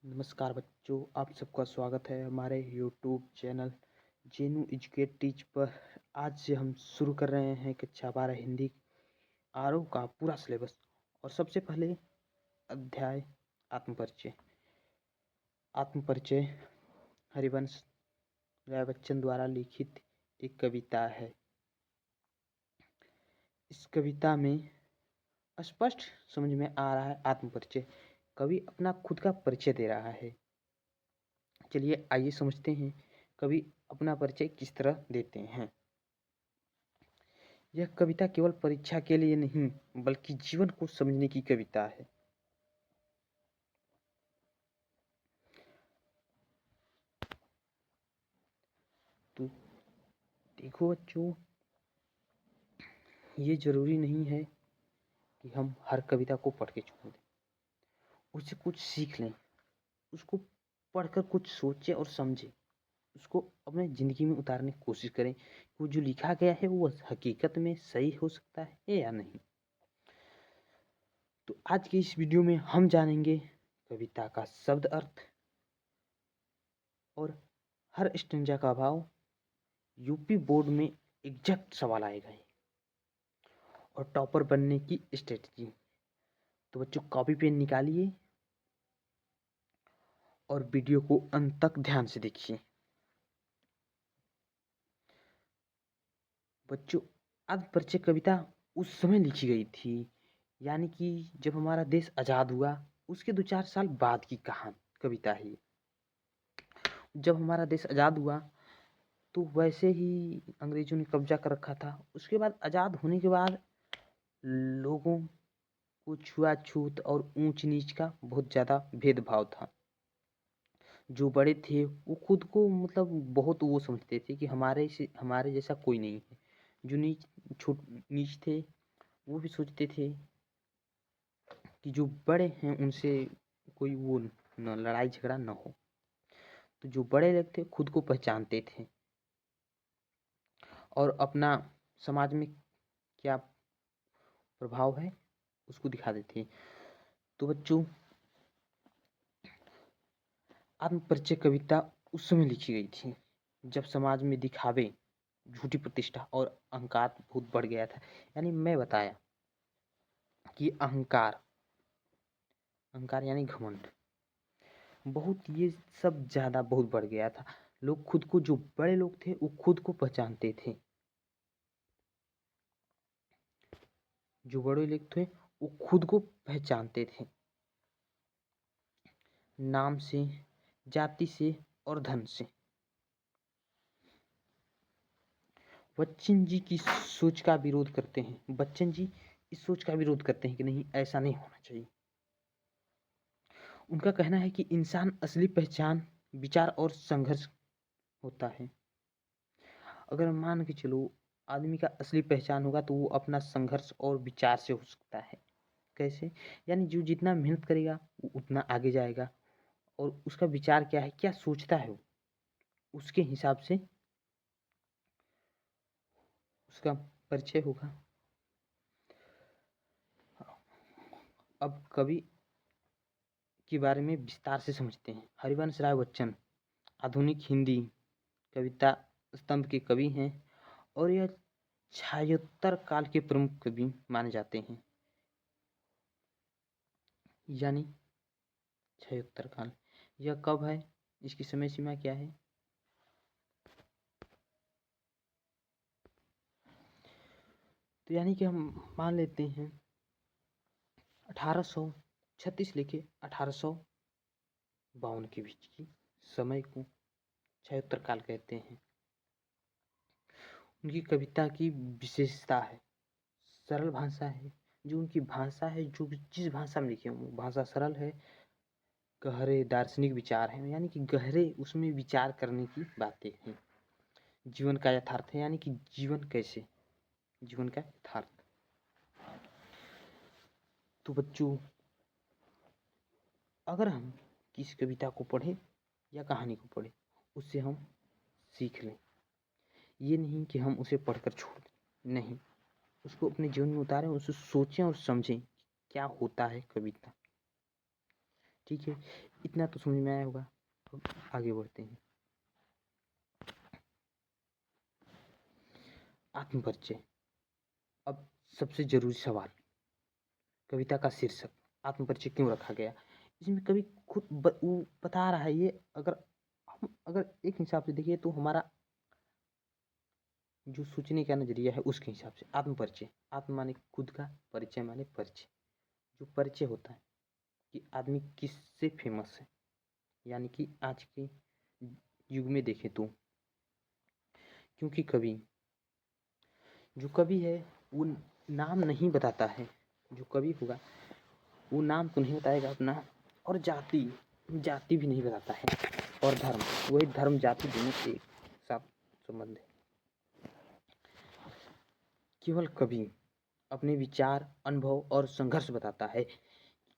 नमस्कार बच्चों, आप सबका स्वागत है हमारे यूट्यूब चैनल जेनू एजुकेट टीच पर। आज से हम शुरू कर रहे हैं कक्षा 12 हिंदी आरओ का पूरा सिलेबस। और सबसे पहले अध्याय आत्मपरिचय। आत्मपरिचय हरिवंश राय बच्चन द्वारा लिखित एक कविता है। इस कविता में स्पष्ट समझ में आ रहा है आत्मपरिचय। कवि अपना खुद का परिचय दे रहा है। चलिए आइए समझते हैं कवि अपना परिचय किस तरह देते हैं। यह कविता केवल परीक्षा के लिए नहीं बल्कि जीवन को समझने की कविता है। तो देखो बच्चों, ये जरूरी नहीं है कि हम हर कविता को पढ़ के छोड़ दें, उससे कुछ सीख लें, उसको पढ़कर कुछ सोचें और समझें, उसको अपने ज़िंदगी में उतारने की कोशिश करें। वो जो लिखा गया है वो हकीकत में सही हो सकता है या नहीं। तो आज की इस वीडियो में हम जानेंगे कविता का शब्द अर्थ और हर स्टेंजा का भाव। यूपी बोर्ड में एग्जैक्ट सवाल आए गए और टॉपर बनने की स्ट्रेटजी। तो बच्चों कॉपी पेन निकालिए और वीडियो को अंत तक ध्यान से देखिए। बच्चों, आत्मपरिचय कविता उस समय लिखी गई थी, यानी कि जब हमारा देश आज़ाद हुआ उसके 2-4 साल बाद की कहानी कविता है। जब हमारा देश आज़ाद हुआ तो वैसे ही अंग्रेजों ने कब्जा कर रखा था। उसके बाद आज़ाद होने के बाद लोगों को छुआछूत और ऊंच नीच का बहुत ज़्यादा भेदभाव था। जो बड़े थे वो खुद को मतलब बहुत वो समझते थे कि हमारे जैसा कोई नहीं है। जो नीच थे वो भी सोचते थे कि जो बड़े हैं उनसे कोई वो न लड़ाई झगड़ा न हो। तो जो बड़े लोग थे खुद को पहचानते थे और अपना समाज में क्या प्रभाव है उसको दिखा देते हैं। तो बच्चों, आत्मपरिचय कविता उस समय लिखी गई थी जब समाज में दिखावे, झूठी प्रतिष्ठा और अहंकार बहुत बढ़ गया था। यानी मैं बताया कि अहंकार अहंकार यानी घमंड बहुत, ये सब ज़्यादा बहुत बढ़ गया था। लोग खुद को, जो बड़े लोग थे वो खुद को पहचानते थे। जो बड़े लोग थे वो खुद को पहचानते थे नाम से, जाति से और धन से। बच्चन जी की सोच का विरोध करते हैं। बच्चन जी इस सोच का विरोध करते हैं कि नहीं, ऐसा नहीं होना चाहिए। उनका कहना है कि इंसान असली पहचान विचार और संघर्ष होता है। अगर मान के चलो आदमी का असली पहचान होगा तो वो अपना संघर्ष और विचार से हो सकता है। कैसे? यानी जो जितना मेहनत करेगा वो उतना आगे जाएगा। और उसका विचार क्या है, क्या सोचता है वो, उसके हिसाब से उसका परिचय होगा। अब कवि के बारे में विस्तार से समझते हैं। हरिवंश राय बच्चन आधुनिक हिंदी कविता स्तंभ के कवि हैं और यह छायोत्तर काल के प्रमुख कवि माने जाते हैं। यानी छायोत्तर काल यह कब है, इसकी समय सीमा क्या है? तो यानी कि हम मान लेते हैं 1836 लेके 1852 के बीच की समय को छायोत्तर काल कहते हैं। उनकी कविता की विशेषता है सरल भाषा है। जो उनकी भाषा है, जो जिस भाषा में लिखे वो भाषा सरल है। गहरे दार्शनिक विचार हैं, यानी कि गहरे उसमें विचार करने की बातें हैं। जीवन का यथार्थ है, यानी कि जीवन कैसे, जीवन का यथार्थ। तो बच्चों, अगर हम किसी कविता को पढ़ें या कहानी को पढ़ें उससे हम सीख लें। ये नहीं कि हम उसे पढ़कर छोड़ दें, नहीं, उसको अपने जीवन में उतारें, उसे सोचें और समझें क्या होता है कविता। ठीक है, इतना तो समझ में आया होगा। अब आगे बढ़ते हैं। आत्मपरिचय। अब सबसे जरूरी सवाल, कविता का शीर्षक आत्मपरिचय क्यों रखा गया? इसमें कवि खुद वो बता रहा है। ये अगर एक हिसाब से देखिए तो हमारा जो सोचने का नजरिया है उसके हिसाब से आत्मपरिचय, आत्म माने खुद का, परिचय माने परिचय। जो परिचय होता है कि आदमी किससे फेमस है, यानी कि आज के युग में देखें तो, क्योंकि जो कवि है वो नाम नहीं बताता है। जो कवि होगा वो नाम तो नहीं बताएगा अपना, और जाति भी नहीं बताता है, और धर्म, वही धर्म जाति दोनों एक साथ संबंध है। केवल कवि अपने विचार, अनुभव और संघर्ष बताता है।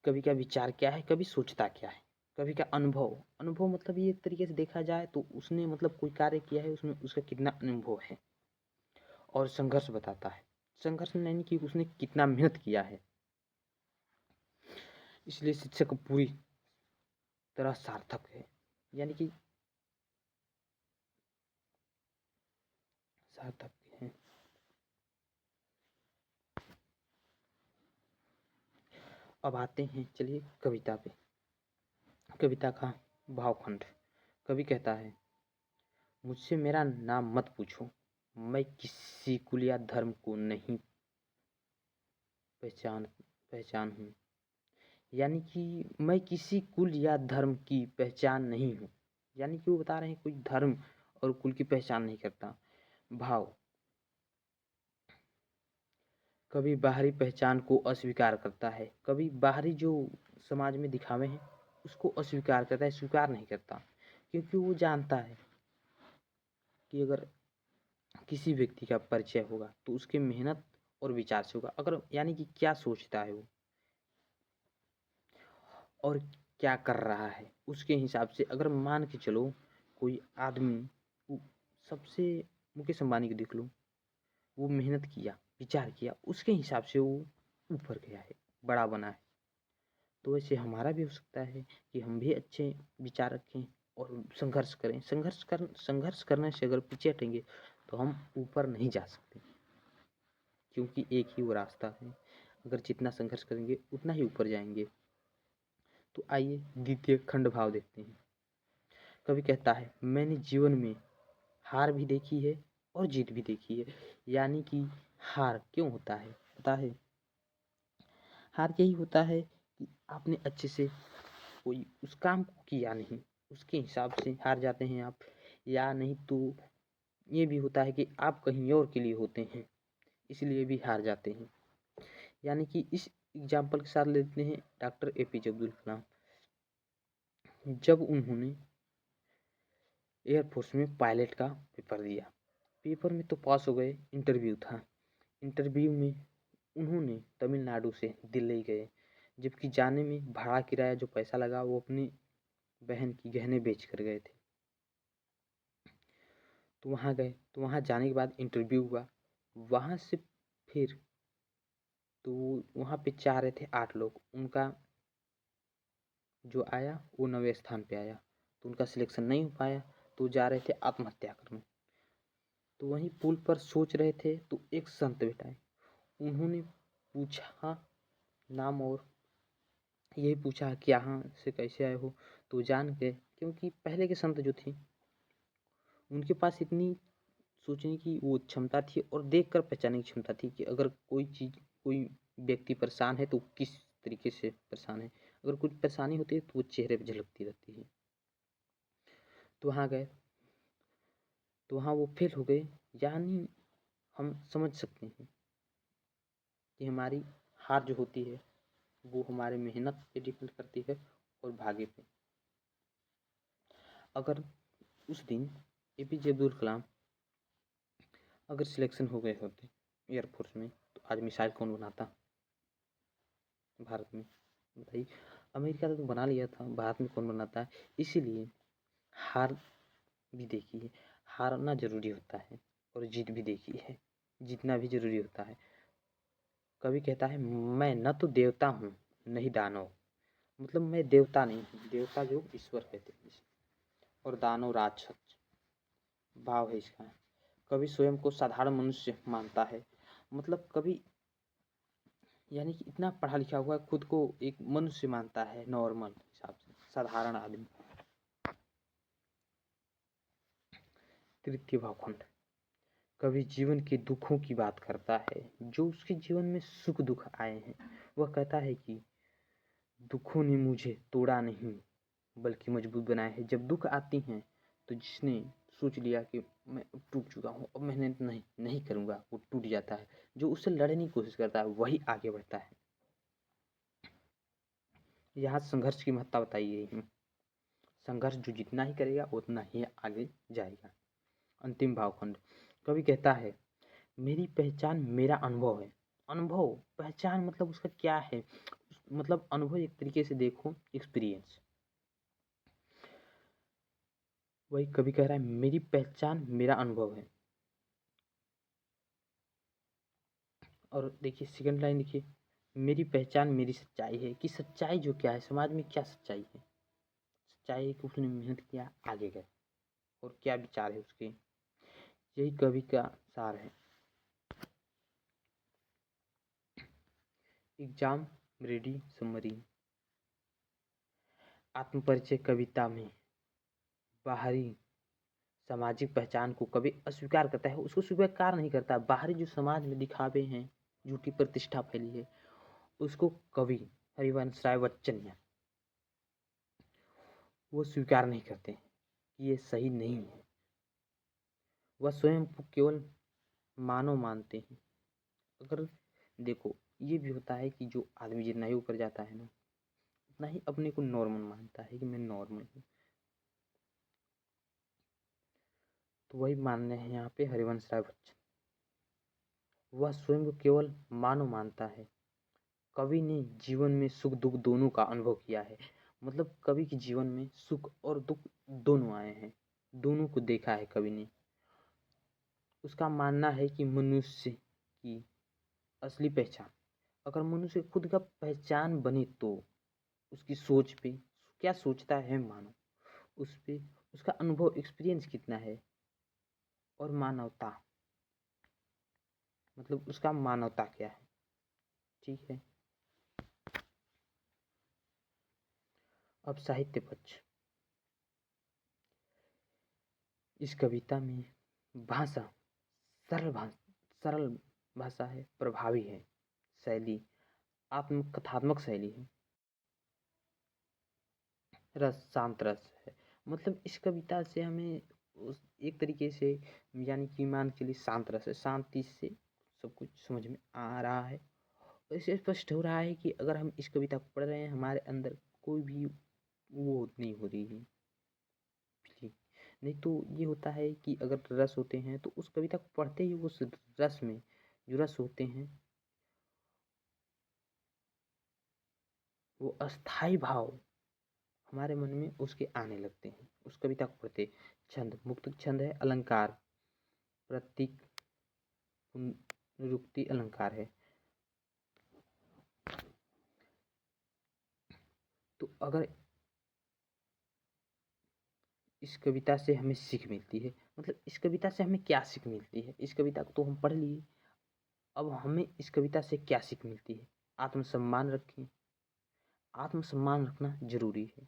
कवि का विचार क्या है, कवि सोचता क्या है। कवि का अनुभव मतलब ये एक तरीके से देखा जाए तो उसने मतलब कोई कार्य किया है, उसमें उसका कितना अनुभव है। और संघर्ष बताता है, संघर्ष यानी कि उसने कितना मेहनत किया है। इसलिए शिक्षक पूरी तरह सार्थक है, यानी कि सार्थक है। अब आते हैं चलिए कविता पे। कविता का भावखंड। कवि कहता है, मुझसे मेरा नाम मत पूछो, मैं किसी कुल या धर्म को नहीं पहचान हूँ। यानी कि मैं किसी कुल या धर्म की पहचान नहीं हूँ। यानी कि वो बता रहे हैं कोई धर्म और कुल की पहचान नहीं करता। भाव, कभी बाहरी पहचान को अस्वीकार करता है। कभी बाहरी जो समाज में दिखावे हैं उसको अस्वीकार करता है, स्वीकार नहीं करता, क्योंकि वो जानता है कि अगर किसी व्यक्ति का परिचय होगा तो उसके मेहनत और विचार से होगा। अगर यानी कि क्या सोचता है वो और क्या कर रहा है उसके हिसाब से। अगर मान के चलो कोई आदमी, सबसे मुकेश अंबानी को देख लो, वो मेहनत किया, विचार किया, उसके हिसाब से वो ऊपर गया है, बड़ा बना है। तो वैसे हमारा भी हो सकता है कि हम भी अच्छे विचार रखें और संघर्ष करें। संघर्ष करने से अगर पीछे हटेंगे तो हम ऊपर नहीं जा सकते, क्योंकि एक ही वो रास्ता है। अगर जितना संघर्ष करेंगे उतना ही ऊपर जाएंगे। तो आइए द्वितीय खंड भाव देखते हैं। कवि कहता है, मैंने जीवन में हार भी देखी है और जीत भी देखी है। यानी कि हार क्यों होता है पता है? हार यही होता है कि आपने अच्छे से कोई उस काम को किया नहीं, उसके हिसाब से हार जाते हैं आप। या नहीं तो ये भी होता है कि आप कहीं और के लिए होते हैं, इसलिए भी हार जाते हैं। यानी कि इस एग्जाम्पल के साथ लेते हैं डॉक्टर APJ अब्दुल कलाम। जब उन्होंने एयरफोर्स में पायलट का पेपर दिया, पेपर में तो पास हो गए, इंटरव्यू था। इंटरव्यू में उन्होंने तमिलनाडु से दिल्ली गए, जबकि जाने में भाड़ा किराया जो पैसा लगा वो अपनी बहन की गहने बेच कर गए थे। तो वहाँ गए, तो वहाँ जाने के बाद इंटरव्यू हुआ। वहाँ से फिर तो वहाँ पे चाह रहे थे 8 लोग, उनका जो आया वो 9वें स्थान पे आया। तो उनका सिलेक्शन नहीं हो पाया, तो जा रहे थे आत्महत्या करने। तो वहीं पुल पर सोच रहे थे तो एक संत बेटा है, उन्होंने पूछा नाम, और यही पूछा कि यहाँ से कैसे आए हो। तो जान गए, क्योंकि पहले के संत जो थे उनके पास इतनी सोचने की वो क्षमता थी और देखकर पहचानने की क्षमता थी कि अगर कोई चीज़, कोई व्यक्ति परेशान है तो किस तरीके से परेशान है। अगर कुछ परेशानी होती है तो वो चेहरे पे झलकती रहती है। तो वहाँ गए, तो वहाँ वो फेल हो गए। यानी हम समझ सकते हैं कि हमारी हार जो होती है वो हमारे मेहनत पे डिपेंड करती है और भाग्य पे। अगर उस दिन APJ अब्दुल कलाम अगर सिलेक्शन हो गए होते एयरफोर्स में तो आज मिसाइल कौन बनाता भारत में? बताइए। अमेरिका तो बना लिया था, भारत में कौन बनाता है? इसीलिए हार भी देखी है, हारना जरूरी होता है, और जीत भी देखी है, जीतना भी जरूरी होता है। कवि कहता है, मैं न तो देवता हूँ नहीं दानव, मतलब मैं देवता नहीं हूँ, देवता जो ईश्वर कहते हैं जिसे। और दानव राक्षस भाव है इसका। कभी स्वयं को साधारण मनुष्य मानता है, मतलब कभी यानी कि इतना पढ़ा लिखा हुआ है, खुद को एक मनुष्य मानता है, नॉर्मल हिसाब से साधारण आदमी। तृतीय भावखंड कभी जीवन के दुखों की बात करता है, जो उसके जीवन में सुख दुख आए हैं। वह कहता है कि दुखों ने मुझे तोड़ा नहीं बल्कि मजबूत बनाया है। जब दुख आती हैं तो जिसने सोच लिया कि मैं अब टूट चुका हूँ, अब मेहनत नहीं करूँगा, वो टूट जाता है। जो उससे लड़ने की कोशिश करता है वही आगे बढ़ता है। यहाँ संघर्ष की महत्ता बताई गई है। संघर्ष जो जितना ही करेगा उतना ही आगे जाएगा। अंतिम भावखंड कवि कहता है मेरी पहचान मेरा अनुभव है। अनुभव पहचान मतलब उसका क्या है, मतलब अनुभव एक तरीके से देखो एक्सपीरियंस। वही कवि कह रहा है मेरी पहचान मेरा अनुभव है। और देखिए सेकंड लाइन देखिए, मेरी पहचान मेरी सच्चाई है। कि सच्चाई जो क्या है, समाज में क्या सच्चाई है? सच्चाई है कि उसने मेहनत किया, आगे गए, और क्या विचार है उसके। यही कवि का सार है। Exam ready summary. आत्मपरिचय कविता में बाहरी सामाजिक पहचान को कभी अस्वीकार करता है, उसको स्वीकार नहीं करता। बाहरी जो समाज में दिखावे हैं, झूठी प्रतिष्ठा फैली है, उसको कवि हरिवंश राय बच्चन या वो स्वीकार नहीं करते कि ये सही नहीं है। वह स्वयं को केवल मानव मानते हैं। अगर देखो ये भी होता है कि जो आदमी जितना ही ऊपर जाता है ना, उतना ही अपने को नॉर्मल मानता है कि मैं नॉर्मल हूँ। तो वही मानने हैं यहाँ पे हरिवंश राय बच्चन। वह स्वयं को केवल मानव मानता है। कवि ने जीवन में सुख दुख दोनों का अनुभव किया है। मतलब कवि के जीवन में सुख और दुख दोनों आए हैं, दोनों को देखा है कवि ने। उसका मानना है कि मनुष्य की असली पहचान, अगर मनुष्य खुद का पहचान बने तो उसकी सोच पे क्या सोचता है मानो, उस पे उसका अनुभव एक्सपीरियंस कितना है, और मानवता मतलब उसका मानवता क्या है। ठीक है। अब साहित्य पक्ष। इस कविता में भाषा सरल भाषा है, प्रभावी है, शैली आत्मकथात्मक शैली है, रस शांत रस है। मतलब इस कविता से हमें उस एक तरीके से यानी कि मान के लिए शांत रस है, शांति से सब कुछ समझ में आ रहा है। और इससे स्पष्ट हो रहा है कि अगर हम इस कविता को पढ़ रहे हैं, हमारे अंदर कोई भी वो नहीं हो रही है। नहीं तो ये होता है कि अगर रस होते हैं तो उस कविता को पढ़ते ही उस रस में जो रस होते हैं वो अस्थाई भाव हमारे मन में उसके आने लगते हैं उस कविता को पढ़ते। छंद मुक्त छंद है, अलंकार प्रतीक पुनरुक्ति अलंकार है। तो अगर इस कविता से हमें सीख मिलती है, मतलब इस कविता से हमें क्या सीख मिलती है? इस कविता को तो हम पढ़ लिए, अब हमें इस कविता से क्या सीख मिलती है? आत्मसम्मान रखें। आत्मसम्मान रखना जरूरी है।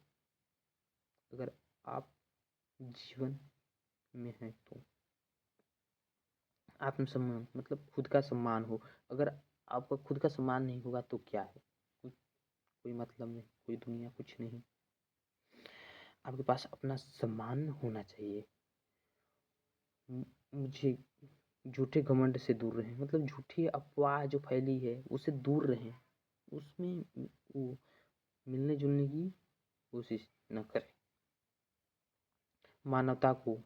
अगर आप जीवन में हैं तो आत्मसम्मान मतलब खुद का सम्मान हो। अगर आपका खुद का सम्मान नहीं होगा तो क्या है? कोई मतलब नहीं, कोई दुनिया कुछ नहीं। आपके पास अपना सम्मान होना चाहिए। मुझे झूठे घमंड से दूर रहें, मतलब झूठी अफवाह जो फैली है उससे दूर रहें, उसमें वो मिलने जुलने की कोशिश न करें। मानवता को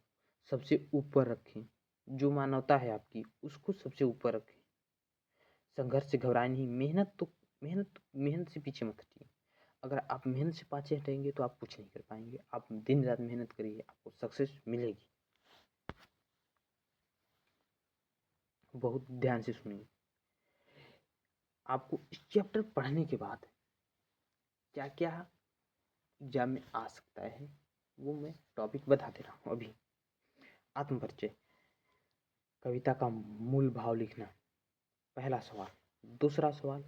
सबसे ऊपर रखें। जो मानवता है आपकी उसको सबसे ऊपर रखें। संघर्ष से घबराए नहीं। मेहनत से पीछे मत हटिए। अगर आप मेहनत से पाछे हटेंगे तो आप कुछ नहीं कर पाएंगे। आप दिन रात मेहनत करिए, आपको सक्सेस मिलेगी। बहुत ध्यान से सुनिए। आपको इस चैप्टर पढ़ने के बाद क्या क्या एग्जाम में आ सकता है वो मैं टॉपिक बता दे रहा हूँ अभी। आत्मपरिचय, कविता का मूल भाव लिखना, पहला सवाल। दूसरा सवाल,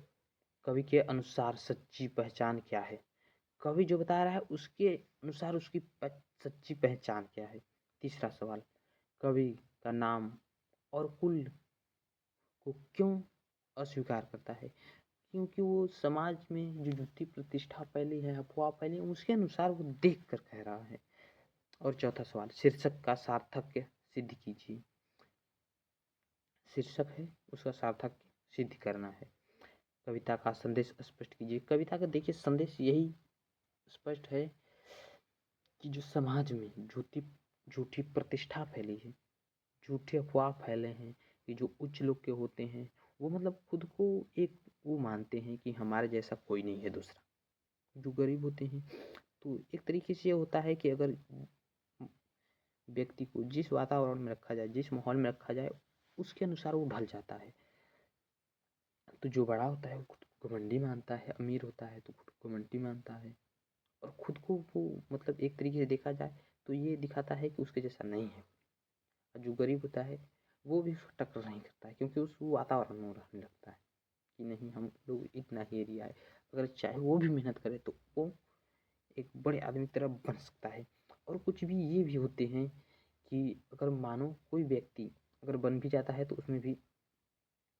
कवि के अनुसार सच्ची पहचान क्या है? कवि जो बता रहा है उसके अनुसार उसकी सच्ची पहचान क्या है? तीसरा सवाल, कवि का नाम और कुल को क्यों अस्वीकार करता है? क्योंकि वो समाज में जो झूठी प्रतिष्ठा फैली है, अफवाह फैली है, उसके अनुसार वो देख कर कह रहा है। और चौथा सवाल, शीर्षक का सार्थक्य सिद्ध कीजिए। शीर्षक है उसका सार्थक्य सिद्ध करना है। कविता का संदेश स्पष्ट कीजिए। कविता का देखिए संदेश यही स्पष्ट है कि जो समाज में झूठी प्रतिष्ठा फैली है, झूठे अफवाह फैले हैं कि जो उच्च लोग के होते हैं वो मतलब खुद को एक वो मानते हैं कि हमारे जैसा कोई नहीं है दूसरा। जो गरीब होते हैं तो एक तरीके से ये होता है कि अगर व्यक्ति को जिस वातावरण में रखा जाए, जिस माहौल में रखा जाए, उसके अनुसार वो ढल जाता है। तो जो बड़ा होता है वो खुद को घमंडी मानता है, अमीर होता है तो खुद को घमंडी मानता है, और खुद को वो मतलब एक तरीके से देखा जाए तो ये दिखाता है कि उसके जैसा नहीं है। और जो गरीब होता है वो भी उसको टक्कर नहीं करता है, क्योंकि उस वातावरण में रहने लगता है कि नहीं हम लोग इतना ही एरिया है, अगर चाहे वो भी मेहनत करे तो वो एक बड़े आदमी की तरह बन सकता है। और कुछ भी ये भी होते हैं कि अगर मानो कोई व्यक्ति अगर बन भी जाता है तो उसमें भी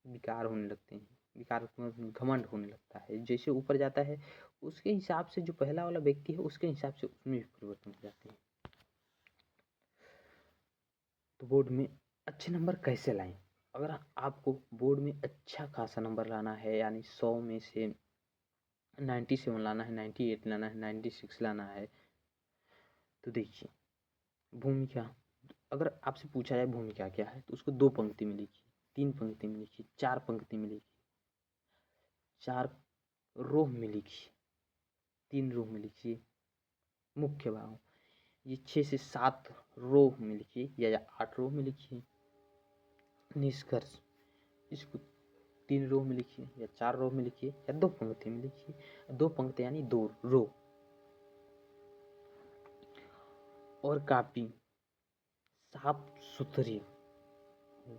विकार होने लगते हैं, विकार घमंड होने लगता है। जैसे ऊपर जाता है उसके हिसाब से जो पहला वाला व्यक्ति है उसके हिसाब से उसमें भी परिवर्तन हो जाते हैं। तो बोर्ड में अच्छे नंबर कैसे लाएं? अगर आपको बोर्ड में अच्छा खासा नंबर लाना है, यानी 100 में से 97 लाना है, 98 लाना है, 96 लाना है, तो देखिए भूमिका, अगर आपसे पूछा जाए भूमिका क्या है तो उसको 2 पंक्ति में लिखिए, 3 पंक्ति में लिखिए, 4 पंक्ति में लिखिए, 4 रो में लिखिए, 3 रो में लिखिए। मुख्य भाव ये 6 से 7 रो में लिखिए या 8 रो में लिखिए। निष्कर्ष इसको 3 रो में लिखिए या 4 रो में लिखिए या 2 पंक्ति में लिखिए। 2 पंक्ति यानी 2 रो। और कापी साफ सुथरी हो,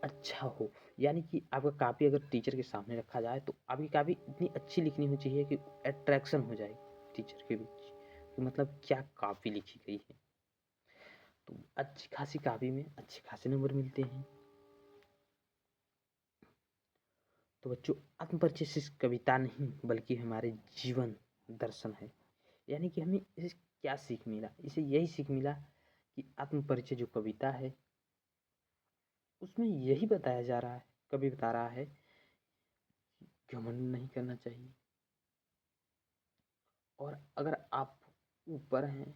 अच्छा हो, यानी कि आपका कापी अगर टीचर के सामने रखा जाए तो आपकी कापी इतनी अच्छी लिखनी होनी चाहिए कि अट्रैक्शन हो जाए टीचर के बीच कि मतलब क्या कापी लिखी गई है। तो अच्छी खासी कापी में अच्छे खासे नंबर मिलते हैं। तो बच्चों, आत्मपरिचय सिर्फ कविता नहीं बल्कि हमारे जीवन दर्शन है। यानी कि हमें इसे क्या सीख मिला? इसे यही सीख मिला कि आत्मपरिचय जो कविता है उसमें यही बताया जा रहा है, कवि बता रहा है घमंड नहीं करना चाहिए, और अगर आप ऊपर हैं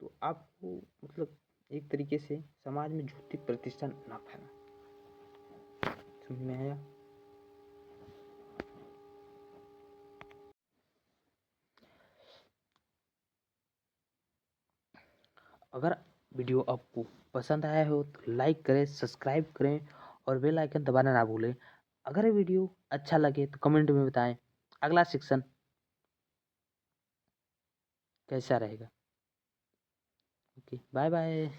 तो आपको मतलब एक तरीके से समाज में झूठी प्रतिष्ठा ना फैला। समझ में आया? अगर वीडियो आपको पसंद आया हो तो लाइक करें, सब्सक्राइब करें और बेल आइकन दबाना ना भूलें। अगर वीडियो अच्छा लगे तो कमेंट में बताएं अगला सेक्शन कैसा रहेगा। Okay, bye bye.